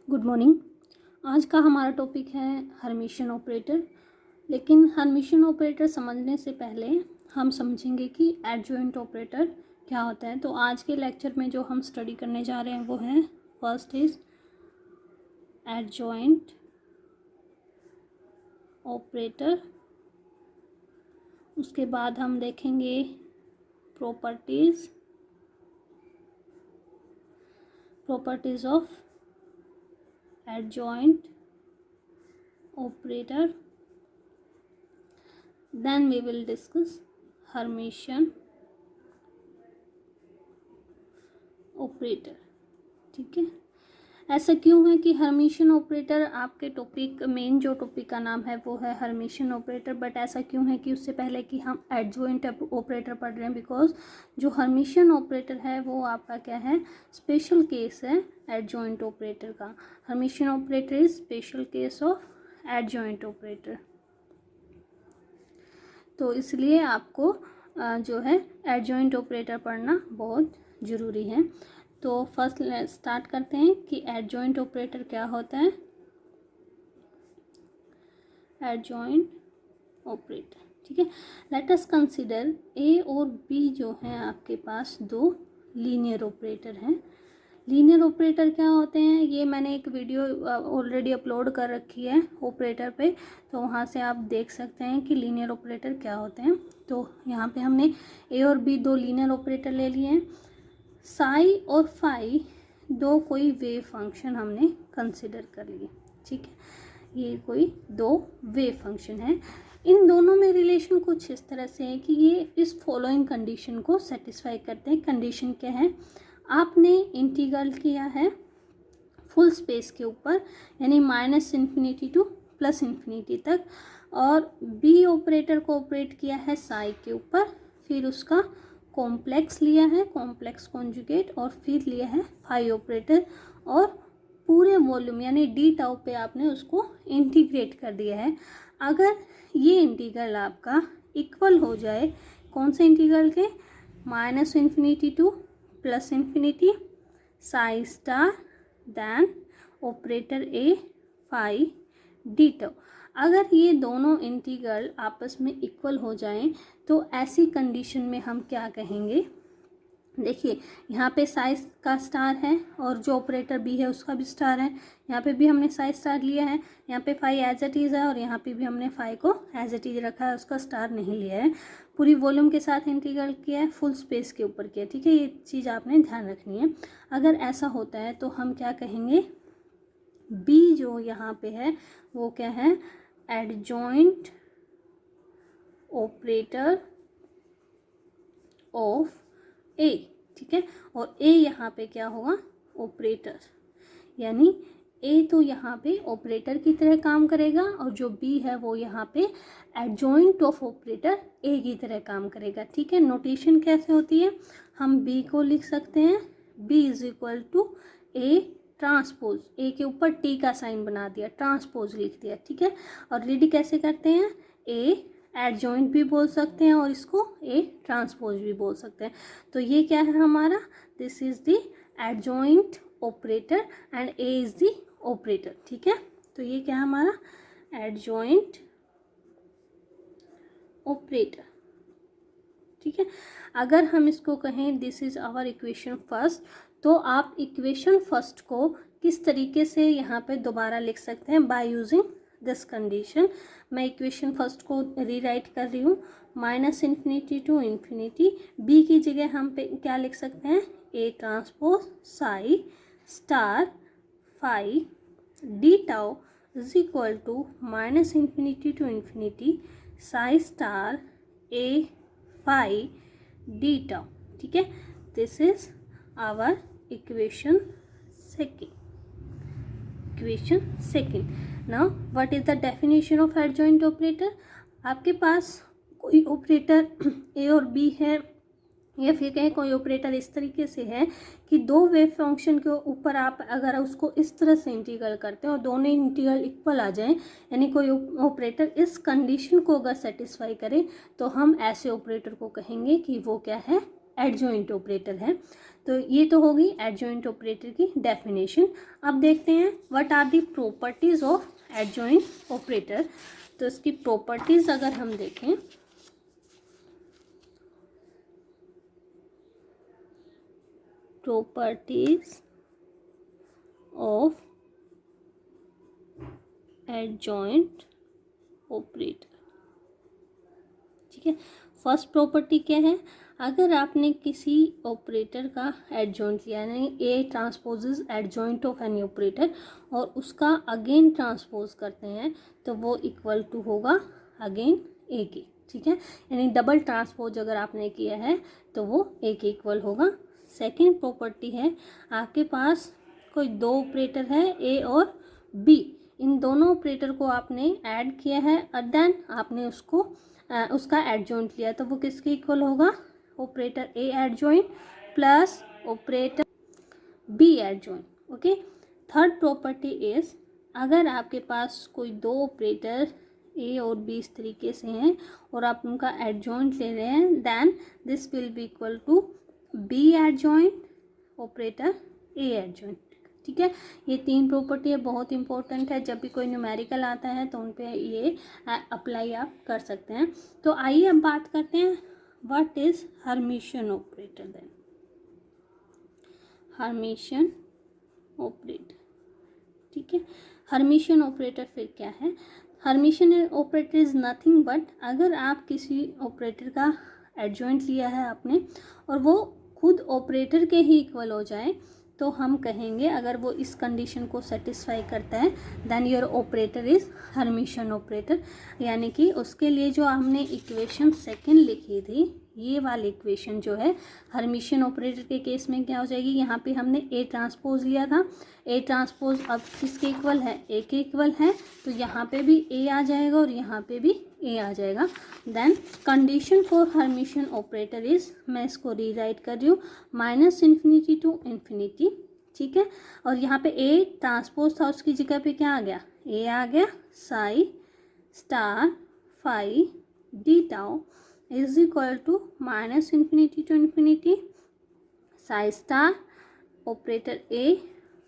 Good morning. आज का हमारा टॉपिक है हर्मिशियन ऑपरेटर। लेकिन हर्मिशियन ऑपरेटर समझने से पहले हम समझेंगे कि एडजॉइंट ऑपरेटर क्या होता है। तो आज के लेक्चर में जो हम स्टडी करने जा रहे हैं वो है फर्स्ट इज एडजॉइंट ऑपरेटर। उसके बाद हम देखेंगे properties of adjoint operator, then we will discuss Hermitian operator। ठीक है, ऐसा क्यों है कि हर्मिशियन ऑपरेटर आपके टॉपिक मेन जो टॉपिक का नाम है वो है हर्मिशियन ऑपरेटर, बट ऐसा क्यों है कि उससे पहले कि हम एडजॉइंट ऑपरेटर पढ़ रहे हैं, बिकॉज जो हर्मिशियन ऑपरेटर है वो आपका क्या है, स्पेशल केस है एडजॉइंट ऑपरेटर का। Hermitian operator is special case of adjoint operator. तो इसलिए आपको जो है एडजॉइंट ऑपरेटर पढ़ना बहुत ज़रूरी है। तो फर्स्ट स्टार्ट करते हैं कि एडजॉइंट ऑपरेटर क्या होता है। एडजॉइंट ऑपरेटर, ठीक है। लेट अस कंसीडर ए और बी जो है आपके पास दो लीनियर ऑपरेटर हैं। लीनियर ऑपरेटर क्या होते हैं, ये मैंने एक वीडियो ऑलरेडी अपलोड कर रखी है ऑपरेटर पे, तो वहाँ से आप देख सकते हैं कि लीनियर ऑपरेटर क्या होते हैं। तो यहाँ पे हमने ए और बी दो लीनियर ऑपरेटर ले लिए हैं। साई और फाई दो कोई वेव फंक्शन हमने कंसिडर कर लिए, ठीक है। ये कोई दो वेव फंक्शन है। इन दोनों में रिलेशन कुछ इस तरह से है कि ये इस फॉलोइंग कंडीशन को सेटिस्फाई करते हैं। कंडीशन क्या है, आपने इंटीग्रल किया है फुल स्पेस के ऊपर, यानी -∞ टू +∞ तक, और बी ऑपरेटर को ऑपरेट किया है साई के ऊपर, फिर उसका कॉम्प्लेक्स लिया है, कॉम्प्लेक्स कॉन्जुगेट, और फिर लिया है फाई ऑपरेटर, और पूरे वॉल्यूम यानी डी टाउ पे आपने उसको इंटीग्रेट कर दिया है। अगर ये इंटीग्रल आपका इक्वल हो जाए, कौन से इंटीग्रल के, -∞ to +∞, psi star then operator A phi d tau, अगर ये दोनों इंटीग्रल आपस में इक्वल हो जाएं तो ऐसी कंडीशन में हम क्या कहेंगे। देखिए यहाँ पे साइज का स्टार है और जो ऑपरेटर बी है उसका भी स्टार है। यहाँ पे भी हमने साइज स्टार लिया है, यहाँ पे फाई एज इट इज़ है, और यहाँ पे भी हमने फाई को एज इट इज़ रखा है, उसका स्टार नहीं लिया है। पूरी वॉल्यूम के साथ इंटीग्रल किया है, फुल स्पेस के ऊपर किया, ठीक है। ये चीज़ आपने ध्यान रखनी है। अगर ऐसा होता है तो हम क्या कहेंगे, बी जो यहाँ पे है वो क्या है, एडजॉइंट ऑपरेटर ऑफ ए, ठीक है। और ए यहाँ पे क्या होगा, ऑपरेटर, यानी ए तो यहाँ पे ऑपरेटर की तरह काम करेगा, और जो बी है वो यहाँ पे एडजॉइंट ऑफ ऑपरेटर ए की तरह काम करेगा, ठीक है। नोटेशन कैसे होती है, हम बी को लिख सकते हैं B is equal to A transpose, A के ऊपर टी का साइन बना दिया, ट्रांसपोज लिख दिया, ठीक है। और रीड कैसे करते हैं, ए एडजॉइंट भी बोल सकते हैं और इसको ए ट्रांसपोज भी बोल सकते हैं। तो ये क्या है हमारा, this is the adjoint operator and A is the operator, ठीक है। तो ये क्या है हमारा एडजॉइंट ऑपरेटर, ठीक है। अगर हम इसको कहें this is our equation first, तो आप इक्वेशन फर्स्ट को किस तरीके से यहाँ पे दोबारा लिख सकते हैं, बाय यूजिंग दिस कंडीशन। मैं इक्वेशन फर्स्ट को रीराइट कर रही हूँ, -∞ टू ∞, बी की जगह हम पे क्या लिख सकते हैं, A transpose psi star phi d tau is equal to -∞ to ∞, psi star A phi d tau, ठीक है। This is our equation second. Now what is the definition of adjoint operator. आपके पास कोई ऑपरेटर ए और B है, या फिर कहें कोई ऑपरेटर इस तरीके से है कि दो वेव फंक्शन के ऊपर आप अगर उसको इस तरह से इंटीग्रल करते हैं और दोनों इंटीग्रल इक्वल आ जाएं, यानी कोई ऑपरेटर इस कंडीशन को अगर सेटिस्फाई करे, तो हम ऐसे ऑपरेटर को कहेंगे कि वो क्या है, एडजॉइंट ऑपरेटर है। तो ये तो होगी एडजॉइंट ऑपरेटर की डेफिनेशन। अब देखते हैं what are the properties of adjoint operator. तो इसकी प्रॉपर्टीज अगर हम देखें, प्रॉपर्टीज ऑफ एडजॉइंट ऑपरेटर, ठीक है। फर्स्ट प्रॉपर्टी क्या है, अगर आपने किसी ऑपरेटर का एडजॉइंट लिया, यानी ए ट्रांसपोजेज एडजॉइंट ऑफ एनी ऑपरेटर, और उसका अगेन ट्रांसपोज करते हैं, तो वो इक्वल टू होगा अगेन ए के, ठीक है। यानी डबल ट्रांसपोज अगर आपने किया है तो वो ए के इक्वल होगा। सेकेंड प्रॉपर्टी है, आपके पास कोई दो ऑपरेटर है ए और बी, इन दोनों ऑपरेटर को आपने ऐड किया है और देन आपने उसका एडजॉइंट लिया, तो वो किसके इक्वल होगा, operator A adjoint plus operator B adjoint, okay. Third property is, अगर आपके पास कोई दो ऑपरेटर ए और बी इस तरीके से हैं और आप उनका एडजॉइंट ले रहे हैं, then this will be equal to B adjoint operator A adjoint, ठीक है। ये तीन प्रॉपर्टी है, बहुत इंपॉर्टेंट है, जब भी कोई न्यूमेरिकल आता है तो उन पे ये अप्लाई आप कर सकते हैं। तो आइए अब बात करते हैं what is Hermitian operator. Then Hermitian operator, ठीक है। हर्मिशियन ऑपरेटर फिर क्या है, Hermitian operator is nothing but, अगर आप किसी ऑपरेटर का एडजॉइंट लिया है आपने और वो खुद ऑपरेटर के ही इक्वल हो जाए, तो हम कहेंगे अगर वो इस कंडीशन को सेटिस्फाई करता है, then your operator is Hermitian operator. यानी कि उसके लिए जो हमने इक्वेशन सेकंड लिखी थी, ये वाली इक्वेशन जो है हर्मिशियन ऑपरेटर के केस में क्या हो जाएगी, यहाँ पे हमने ए ट्रांसपोज लिया था, ए ट्रांसपोज अब किसके इक्वल है, ए के इक्वल है, तो यहाँ पे भी ए आ जाएगा और यहाँ पे भी ए आ जाएगा। Then condition for Hermitian operator is, मैं इसको रीराइट कर रही हूँ, माइनस इन्फिनिटी टू इन्फिनिटी, ठीक है। और यहाँ पे ए ट्रांसपोज था, उसकी जगह पे क्या आ गया, ए आ गया, psi star phi d tau is equal to minus infinity to infinity psi star operator A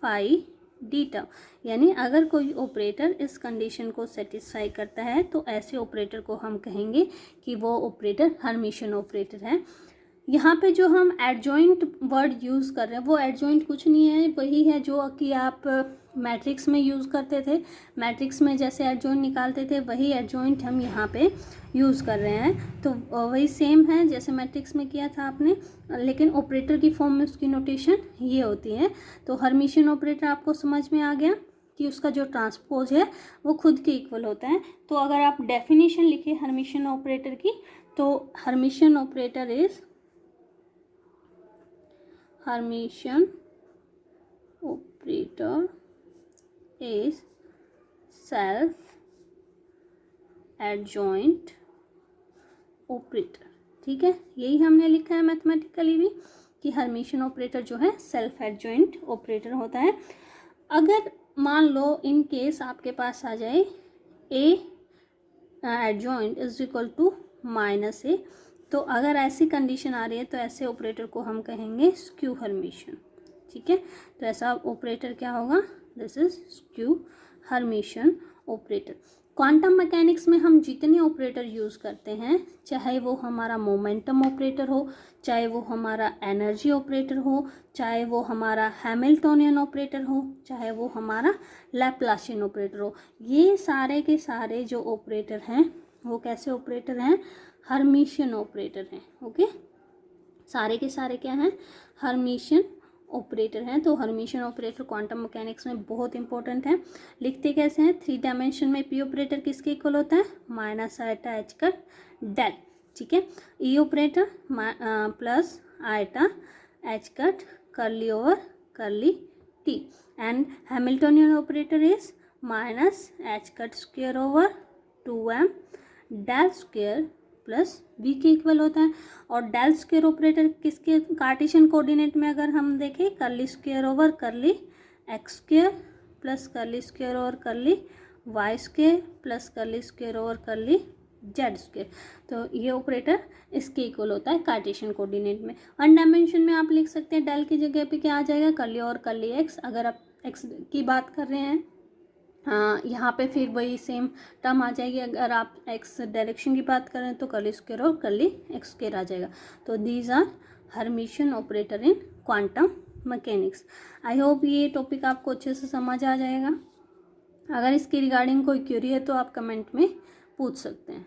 phi d tau. यानी अगर कोई ऑपरेटर इस कंडीशन को सेटिस्फाई करता है तो ऐसे ऑपरेटर को हम कहेंगे कि वो ऑपरेटर हर्मिशियन ऑपरेटर है। यहाँ पे जो हम एडजॉइंट वर्ड यूज़ कर रहे हैं, वो एडजॉइंट कुछ नहीं है, वही है जो कि आप मैट्रिक्स में यूज़ करते थे, मैट्रिक्स में जैसे एडजॉइंट निकालते थे वही एडजॉइंट हम यहाँ पे यूज़ कर रहे हैं। तो वही सेम है जैसे मैट्रिक्स में किया था आपने, लेकिन ऑपरेटर की फॉर्म में उसकी नोटेशन ये होती है। तो हर्मिशियन ऑपरेटर आपको समझ में आ गया कि उसका जो ट्रांसपोज है वो खुद के इक्वल होता है। तो अगर आप डेफिनेशन लिखे हर्मिशियन ऑपरेटर की, तो Hermitian operator is, Hermitian operator is self adjoint operator, ठीक है। यही हमने लिखा है मैथमेटिकली भी कि हर्मिशियन ऑपरेटर जो है सेल्फ एडजॉइंट ऑपरेटर होता है। अगर मान लो इन केस आपके पास आ जाए A adjoint is equal to minus A, तो अगर ऐसी कंडीशन आ रही है तो ऐसे ऑपरेटर को हम कहेंगे स्क्यू हर्मिशियन, ठीक है। तो ऐसा ऑपरेटर क्या होगा, this is skew Hermitian operator. Quantum mechanics में हम जितने ऑपरेटर यूज़ करते हैं, चाहे वो हमारा मोमेंटम ऑपरेटर हो, चाहे वो हमारा एनर्जी ऑपरेटर हो, चाहे वो हमारा हैमिल्टोनियन ऑपरेटर हो, चाहे वो हमारा लैप्लासियन ऑपरेटर हो, ये सारे के सारे जो ऑपरेटर हैं वो कैसे ऑपरेटर हैं, हर्मिशियन ऑपरेटर हैं, ओके। सारे के सारे क्या हैं, हर्मिशियन ऑपरेटर हैं। तो हर्मिशियन ऑपरेटर क्वांटम मैकेनिक्स में बहुत इंपॉर्टेंट है। लिखते कैसे हैं, 3 डायमेंशन में पी ऑपरेटर किसके इक्वल होता है, minus iota h cut del, ठीक है। E operator plus iota h cut curly over curly T, and Hamiltonian operator is minus h cut square over 2m del square plus V के इक्वल होता है। और डेल स्क्वायर ऑपरेटर किसके, Cartesian coordinate में अगर हम देखें, curly square over curly x square plus curly square over curly y square plus curly square over curly z square. तो ये ऑपरेटर इसके इक्वल होता है कार्टेशियन कोऑर्डिनेट में। वन डायमेंशन में आप लिख सकते हैं डेल की जगह पे क्या आ जाएगा, कर्ली और कर्ली एक्स। अगर आप एक्स की बात कर रहे हैं यहाँ पे फिर वही सेम टर्म आ जाएगी। अगर आप एक्स डायरेक्शन की बात करें तो कर्ली स्क्वायर और कर्ली एक्स स्क्वायर आ जाएगा। तो these are Hermitian operator in quantum mechanics. I hope ये टॉपिक आपको अच्छे से समझ आ जाएगा। अगर इसके रिगार्डिंग कोई क्वेरी है तो आप कमेंट में पूछ सकते हैं।